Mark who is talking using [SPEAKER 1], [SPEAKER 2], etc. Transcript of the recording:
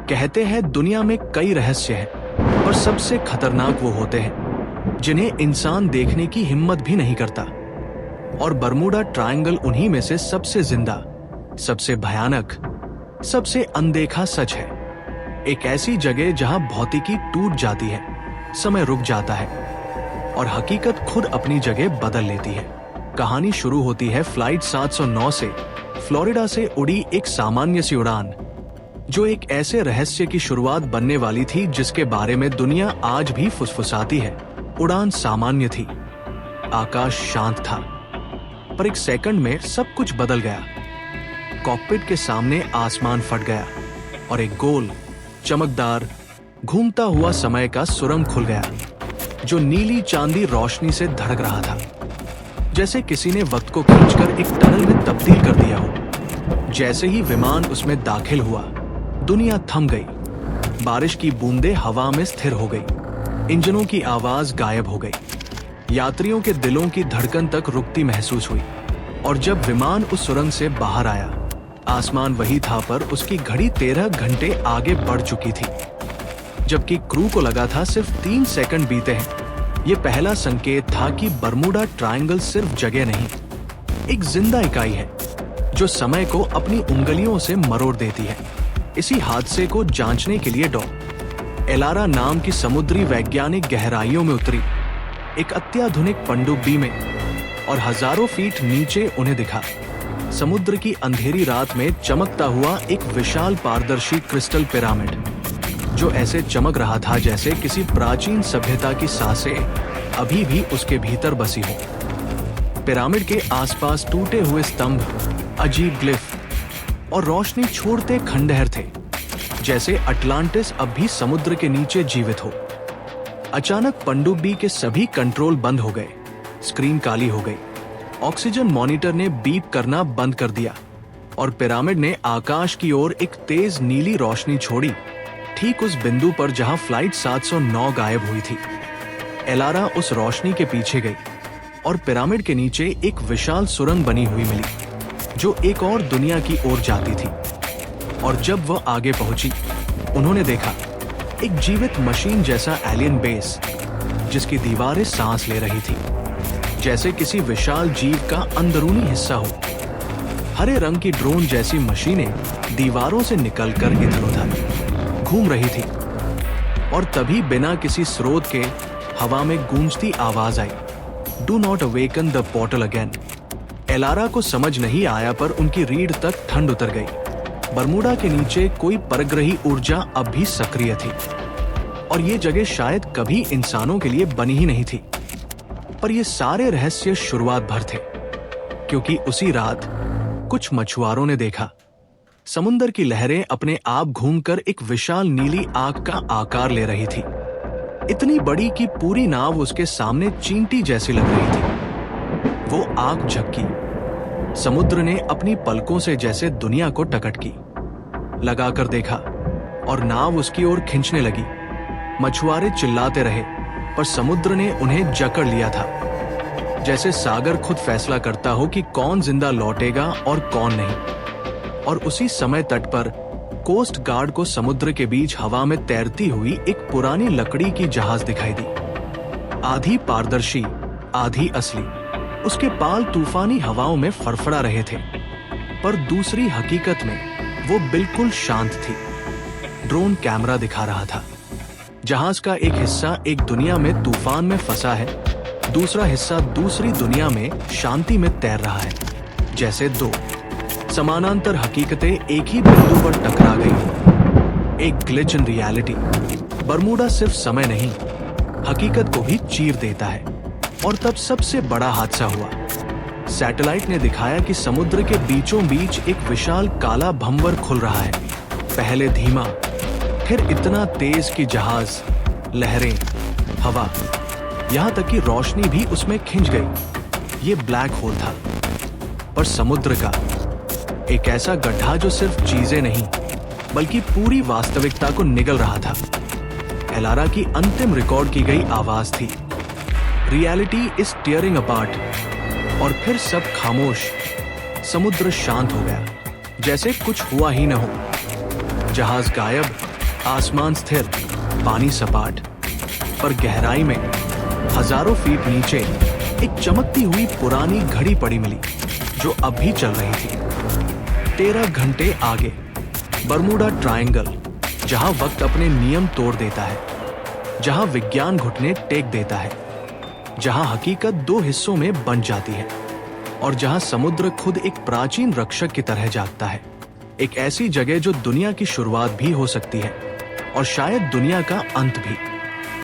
[SPEAKER 1] कहते हैं दुनिया में कई रहस्य हैं, पर सबसे खतरनाक वो होते हैं जिन्हें इंसान देखने की हिम्मत भी नहीं करता। और बरमूडा ट्रायंगल उन्हीं में से सबसे जिंदा, सबसे भयानक, सबसे अनदेखा सच है। एक ऐसी जगह जहां भौतिकी टूट जाती है, समय रुक जाता है और हकीकत खुद अपनी जगह बदल लेती है। कहानी शुरू होती है फ्लाइट 709 से, फ्लोरिडा से उड़ी एक सामान्य सी उड़ान, जो एक ऐसे रहस्य की शुरुआत बनने वाली थी जिसके बारे में दुनिया आज भी फुसफुसाती है। उड़ान सामान्य थी, आकाश शांत था, पर एक सेकंड में सब कुछ बदल गया। कॉकपिट के सामने आसमान फट गया और एक गोल, चमकदार, घूमता हुआ समय का सुरंग खुल गया, जो नीली चांदी रोशनी से धड़क रहा था, जैसे किसी ने वक्त को खींचकर एक टनल में तब्दील कर दिया हो। जैसे ही विमान उसमें दाखिल हुआ, दुनिया थम गई। बारिश की बूंदें हवा में स्थिर हो गई, इंजनों की आवाज गायब हो गई, यात्रियों के दिलों की धड़कन तक रुकती महसूस हुई। और जब विमान उस सुरंग से बाहर आया, आसमान वही था, पर उसकी घड़ी 13 घंटे आगे बढ़ चुकी थी, जबकि क्रू को लगा था सिर्फ 3 सेकंड बीते हैं। ये पहला संकेत था कि बरमूडा ट्रायंगल सिर्फ जगह नहीं, एक जिंदा इकाई है जो समय को अपनी उंगलियों से मरोड़ देती है। इसी हादसे को जांचने के लिए एलारा नाम की समुद्री वैज्ञानिक गहराइयों में उतरी, एक अत्याधुनिक पनडुब्बी में, और हजारों फीट नीचे उन्हें दिखा समुद्र की अंधेरी रात में चमकता हुआ एक विशाल पारदर्शी क्रिस्टल पिरामिड, जो ऐसे चमक रहा था जैसे किसी प्राचीन सभ्यता की सांसें अभी भी उसके भीतर बसी हो। पिरामिड के आसपास टूटे हुए स्तंभ, अजीब ग्लिफ और रोशनी छोड़ते खंडहर थे, जैसे अटलांटिस अब भी समुद्र के नीचे जीवित हो। अचानक पनडुब्बी के सभी कंट्रोल बंद हो गए, स्क्रीन काली हो गई, ऑक्सीजन मॉनिटर ने बीप करना बंद कर दिया और पिरामिड ने आकाश की ओर एक तेज नीली रोशनी छोड़ी, ठीक उस बिंदु पर जहां फ्लाइट 709 गायब हुई थी। एलारा उस रोशनी के पीछे गई और पिरामिड के नीचे एक विशाल सुरंग बनी हुई मिली, जो एक और दुनिया की ओर जाती थी। और जब वह आगे पहुंची, उन्होंने देखा एक जीवित मशीन जैसा एलियन बेस, जिसकी दीवारें सांस ले रही थी, जैसे किसी विशाल जीव का अंदरूनी हिस्सा हो। हरे रंग की ड्रोन जैसी मशीनें दीवारों से निकलकर इधर-उधर घूम रही थी। और तभी बिना किसी स्रोत के हवा में गूंजती आवाज आई, do not awaken the portal again. Elara को समझ नहीं आया, पर उनकी रीढ़ तक ठंड उतर गई। बरमूडा के नीचे कोई परग्रही ऊर्जा अब भी सक्रिय थी, और ये जगह शायद कभी इंसानों के लिए बनी ही नहीं थी। पर ये सारे रहस्य शुरुआत भर थे, क्योंकि उसी रात कुछ मछुआरों ने देखा समुद्र की लहरें अपने आप घूमकर एक विशाल नीली आग का आकार ले रही थी, इतनी बड़ी कि पूरी नाव उसके सामने चींटी जैसी लग रही थी। वो आग झपकी, समुद्र ने अपनी पलकों से जैसे दुनिया को टकटकी, लगाकर देखा, और नाव उसकी ओर खींचने लगी। मछुआरे चिल्लाते रहे, पर समुद्र ने उन्हें जकड़ लिया था, जैसे सागर खुद फैसला करता हो कि कौन जिंदा लौटेगा और कौन नहीं। और उसी समय तट पर कोस्ट गार्ड को समुद्र के बीच हवा में तैरती हुई एक पुरानी लकड़ी की जहाज दिखाई दी, आधी पारदर्शी, आधी असली। उसके पाल तूफानी हवाओं में फड़फड़ा रहे थे, पर दूसरी हकीकत में वो बिल्कुल शांत थी। ड्रोन कैमरा दिखा रहा था, जहाज का एक हिस्सा एक दुनिया में तूफान में फंसा है, दूसरा हिस्सा दूसरी दुनिया में शांति में तैर रहा है, जैसे दो समानांतर हकीकतें एक ही बिंदु पर टकरा गई। एक ग्लिच इन रियलिटी। बरमूडा सिर्फ समय नहीं, हकीकत को भी चीर देता है। और तब सबसे बड़ा हादसा हुआ। सैटेलाइट ने दिखाया कि समुद्र के बीचों बीच एक विशाल काला भंवर खुल रहा है, पहले धीमा, फिर इतना तेज कि जहाज, लहरें, हवा, यहां तक कि रोशनी भी उसमें खिंच गई। ये ब्लैक होल था, पर समुद्र का एक ऐसा गड्ढा जो सिर्फ चीजें नहीं, बल्कि पूरी वास्तविकता को निगल रहा था। एलारा की अंतिम रिकॉर्ड की गई आवाज थी, रियलिटी इज टीयरिंग अपार्ट। और फिर सब खामोश, समुद्र शांत हो गया, जैसे कुछ हुआ ही न हो। जहाज गायब, आसमान स्थिर, पानी सपाट, पर गहराई में हजारों फीट नीचे एक चमकती हुई पुरानी घड़ी पड़ी मिली जो अब भी चल रही थी। 13 घंटे आगे बरमूडा ट्रायंगल, जहां वक्त अपने नियम तोड़ देता है, जहां विज्ञान घुटने टेक देता है, जहां हकीकत दो हिस्सों में बंट जाती है और जहां समुद्र खुद एक प्राचीन रक्षक की तरह जागता है। एक ऐसी जगह जो दुनिया की शुरुआत भी हो सकती है और शायद दुनिया का अंत भी।